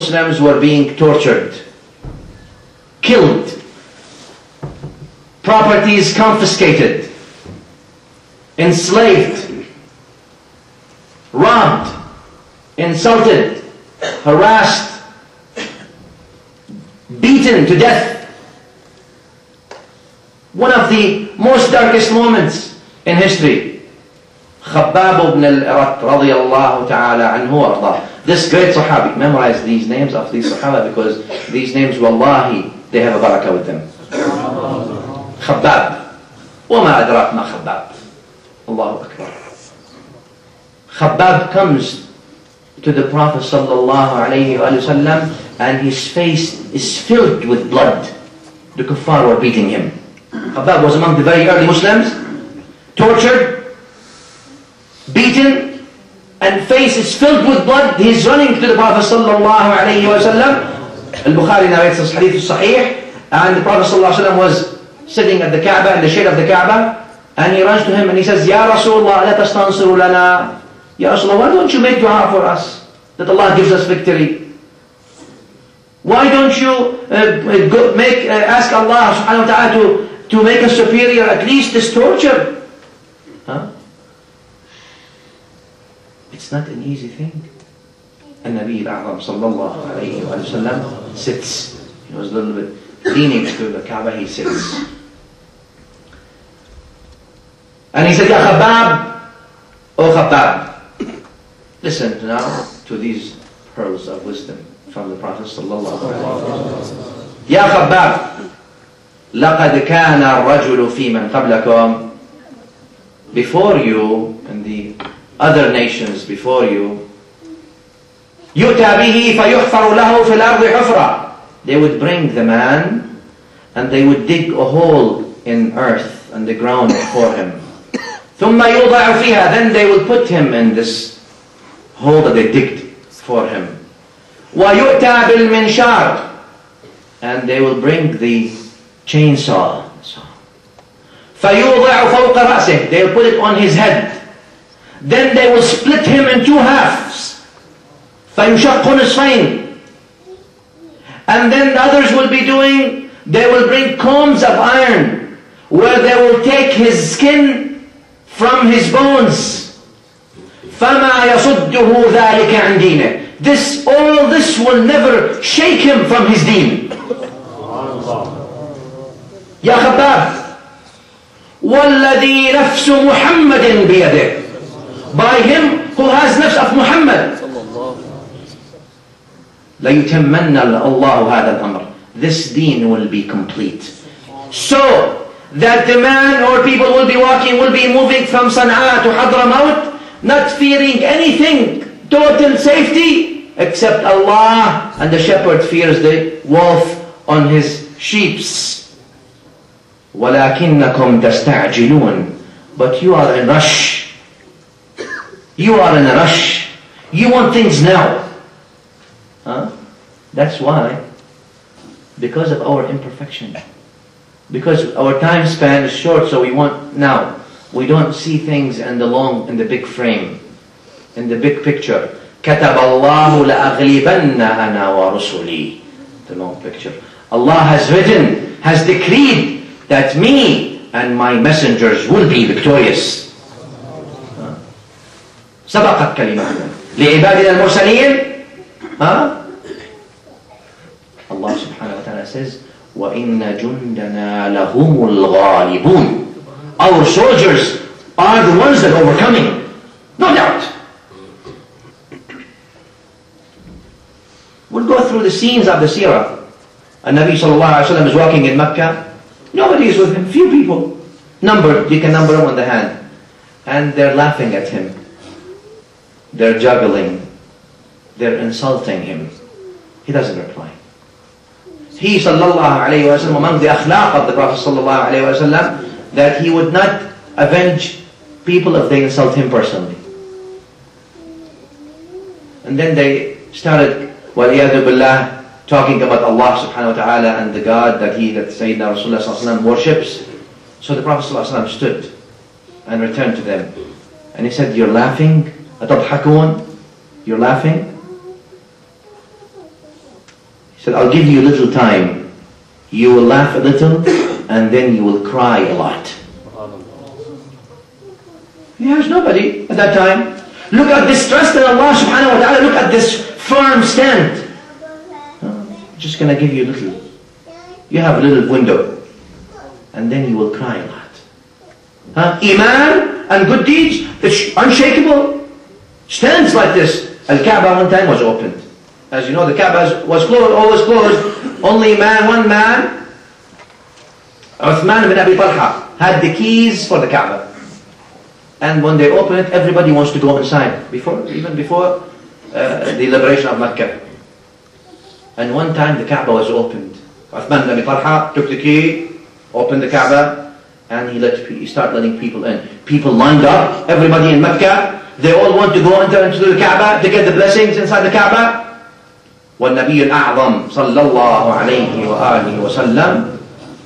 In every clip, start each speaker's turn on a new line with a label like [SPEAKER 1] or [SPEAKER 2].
[SPEAKER 1] Muslims were being tortured, killed, properties confiscated, enslaved, robbed, insulted, harassed, beaten to death. One of the most darkest moments in history. Khabbab ibn al-Arat radiyallahu ta'ala anhu ardah. This great Sahabi, memorize these names of these Sahaba because these names, wallahi, they have a barakah with them. Khabbab. وَمَا أَدْرَاكَ مَا Khabbab. Allahu Akbar. Khabbab comes to the Prophet sallallahu alayhi wa sallam and his face is filled with blood. The kuffar were beating him. Khabbab was among the very early Muslims, tortured, beaten, and face is filled with blood. He's running to the Prophet sallallahu alayhi wa sallam. Al-Bukhari narrates this hadith sahih, and the Prophet sallallahu alayhi wa sallam was sitting at the Kaaba, in the shade of the Kaaba, and he runs to him and he says, Ya Rasulullah, la tastansiru lana. Ya Rasulullah, why don't you make dua for us, that Allah gives us victory? Why don't you ask Allah subhanahu wa ta'ala to make us superior, at least this torture? Huh? It's not an easy thing. And Nabi al-A'zam sallallahu alayhi wa sallam sits. He was a little bit leaning to the Kaaba, he sits. And he said, Ya Khabbab, O Khabbab, listen now to these pearls of wisdom from the Prophet sallallahu alayhi wa sallam. Ya Khabbab, لَقَدْ كَانَ الرَّجُلُ فِي مَنْ قَبْلَكُمْ. Before you, and the other nations before you, يُؤْتَى بِهِ فَيُحْفَرُ لَهُ فِي الْأَرْضِ حُفْرًا. They would bring the man and they would dig a hole in earth and the ground for him. ثُمَّ يُوضَعُ فِيهَا. Then they would put him in this hole that they digged for him. وَيُؤْتَى بِالْمِنْشَارِ. And they will bring the chainsaw. فَيُوضَعُ فَوْقَ رَأْسِهِ. They will put it on his head. Then they will split him in two halves. فَيُشَقُّ نِصْفَيْنِ. And then the others will be doing, they will bring combs of iron, where they will take his skin from his bones. فَمَا يَصُدُّهُ ذَلِكَ عَنْ دِينِهِ. All this will never shake him from his deen. Ya Khabbab, وَالَّذِي نَفْسُ مُحَمَّدٍ بِيَدِهِ. By him who has nafs of Muhammad, لَيُتَمَّنَّ اللَّهُ هَذَا الْأَمْرِ. This deen will be complete. So that the man or people will be walking, will be moving from Sana'a to Hadramaut, not fearing anything, total safety, except Allah, and the shepherd fears the wolf on his sheeps. وَلَكِنَّكُمْ تَسْتَعْجِلُونَ. But you are in rush. You are in a rush. You want things now. Huh? That's why. Because of our imperfection. Because our time span is short, so we want now. We don't see things in the big frame, in the big picture. كَتَبَ اللَّهُ لَأَغْلِبَنَّ أَنَا وَرُسُلِي. The long picture. Allah has written, has decreed that me and my messengers will be victorious. سبقت كلمتنا لعبادنا المرسلين. Allah subhanahu wa ta'ala says, وَإِنَّ جُنْدَنَا لَهُمُ الْغَالِبُونَ. Our soldiers are the ones that are overcoming. No doubt. We'll go through the scenes of the seerah. And Nabi sallallahu alayhi wa sallam is walking in Mecca. Nobody is with him. Few people. Numbered. You can number them on the hand. And they're laughing at him. They're juggling. They're insulting him. He doesn't reply. He sallallahu alayhi wa sallam, among the akhlaq of the Prophet sallallahu alayhi wa sallam, that he would not avenge people if they insult him personally. And then they started, waliyadu billah, talking about Allah subhanahu wa ta'ala and the God that Sayyidina Rasulullah sallallahu alayhi wa sallam worships. So the Prophet sallallahu alayhi wa sallam stood and returned to them. And he said, you're laughing? أَتَضْحَكُونَ? You're laughing? said, I'll give you a little time. You will laugh a little, and then you will cry a lot. He has nobody at that time. Look at this trust in Allah subhanahu wa ta'ala. Look at this firm stand. Just going to give you a little. You have a little window. And then you will cry a lot. Iman and good deeds, it's unshakable. Stands like this. Al-Kaaba one time was opened. As you know, the Kaaba was closed, always closed. Only one man, Uthman ibn Abi Talha, had the keys for the Kaaba. And when they open it, everybody wants to go inside, even before the liberation of Mecca. And one time the Kaaba was opened. Uthman ibn Abi Talha took the key, opened the Kaaba, and he started letting people in. People lined up, everybody in Mecca, they all want to go enter into the Kaaba to get the blessings inside the Kaaba. وَالنَّبِيُّ الْأَعْظَمُ صَلَّى اللَّهُ عَلَيْهِ وَآلِهِ وَسَلَّمَ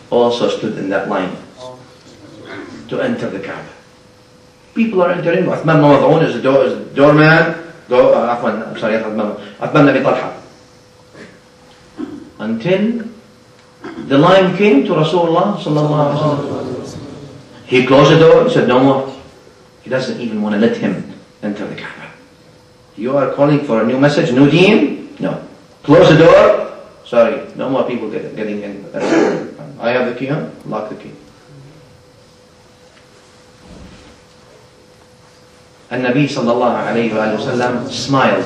[SPEAKER 1] also stood in that line to enter the Kaaba. People are entering. Uthman Mamad'un is the doorman. Uthman Abi Talha. Until the line came to Rasulullah sallallahu alaihi wasallam. He closed the door. He said, no more. He doesn't even want to let him enter the Kaaba. You are calling for a new message, new deen? No. Close the door. Sorry, no more people getting in. I have the key, huh? Lock the key. And Nabi sallallahu alayhi wa sallam smiled.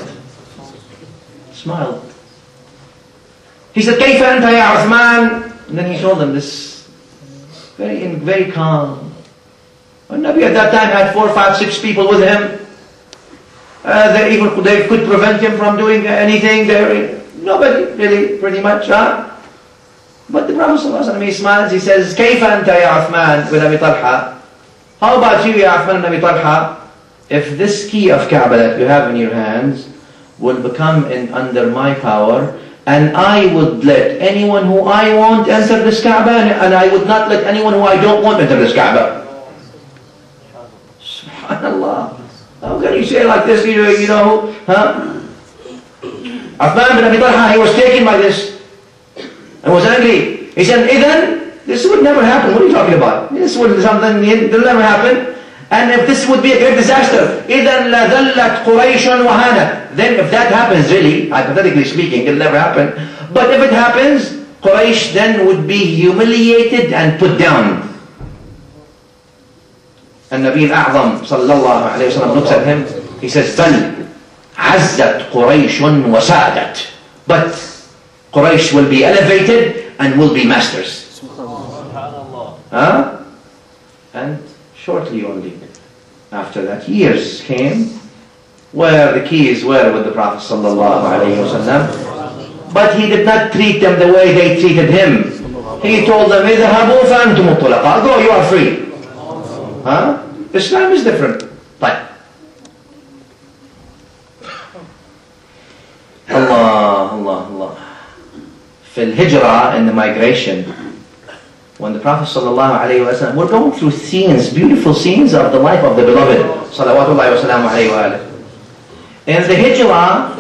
[SPEAKER 1] He said, كيف أنت يا عثمان? And then he told them this very calm. And Nabi at that time had 4, 5, 6 people with him. They could prevent him from doing anything. Nobody really, pretty much. But the Prophet sallallahu alayhi wa sallam, he smiles. He says, كيف أنت يا عثمان with Abi Talha? How about you, ya Uthman and Abi Talha? If this key of Kaaba that you have in your hands will become under my power, and I would let anyone who I want enter this Kaaba, and I would not let anyone who I don't want enter this Kaaba. Subhanallah. How can you say like this? You know, Uthman bin Abi Talha, he was taken by this and was angry. He said, Idan, this would never happen. What are you talking about? This would something will never happen. And if this would be a great disaster, إِذَنْ لَذَلَّتْ قُرَيْشٌ وَهَانَ. Then if that happens really, hypothetically speaking, it'll never happen. But if it happens, Quraysh then would be humiliated and put down. And Nabi al-A'zam sallallahu alayhi wa sallam looks at him, he says, بَلْ عَزَّتْ قُرَيْشٌ وَسَادَتْ. But Quraysh will be elevated and will be masters. And shortly only after that, years came where the keys were with the Prophet sallallahu alayhi wa sallam, but he did not treat them the way they treated him. He told them, اذهبوا فأنتم الطلقاء. Go, you are free. Islam is different. But Allah. في الهجرة, in the migration, when the Prophet ﷺ, we're going through scenes, beautiful scenes of the life of the beloved salawatullahi wa salamu alayhi wa alayhi. In the Hijrah,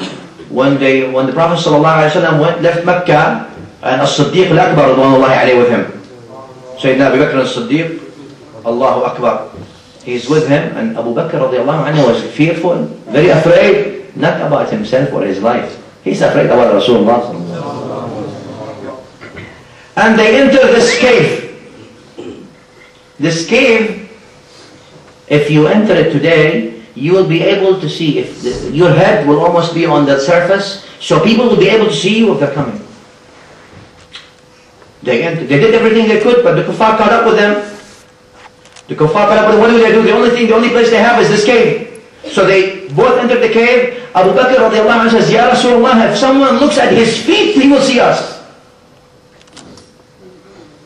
[SPEAKER 1] when the Prophet ﷺ left Mecca, and As-Sadeq Al-Akbar radwanullahi alayhi with him, Sayyidina Abu Bakr As-Sadeq, Allahu Akbar, he's with him, and Abu Bakr radiallahu anhu was fearful, very afraid, not about himself or his life. He's afraid about Rasulullah. And they enter this cave. This cave, if you enter it today, you will be able to see, your head will almost be on the surface, so people will be able to see you if they're coming. They did everything they could, but the kuffar caught up with them. What do they do? The only place they have is this cave. So they both entered the cave. Abu Bakr radiallahu anhu says, Ya Rasulullah, if someone looks at his feet, he will see us.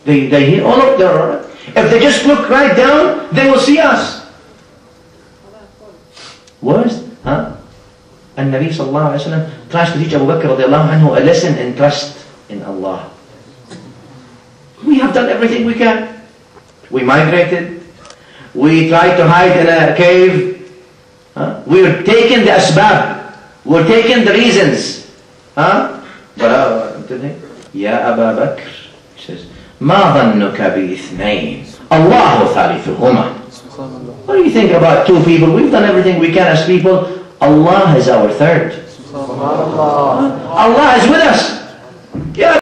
[SPEAKER 1] They hear all of their. If they just look right down, they will see us. Worse, And Nabi sallallahu alayhi wa sallam tries to teach Abu Bakr radiallahu anhu a lesson in trust in Allah. We have done everything we can. We migrated. We tried to hide in a cave. We were taking the asbab. We were taking the reasons. But What did they? Ya Aba Bakr. He says, Ma dhannuka bi ithnain. Allahu thalithuhuma. What do you think about two people? We've done everything we can as people. Allah is our third. Allah is with us. Yeah.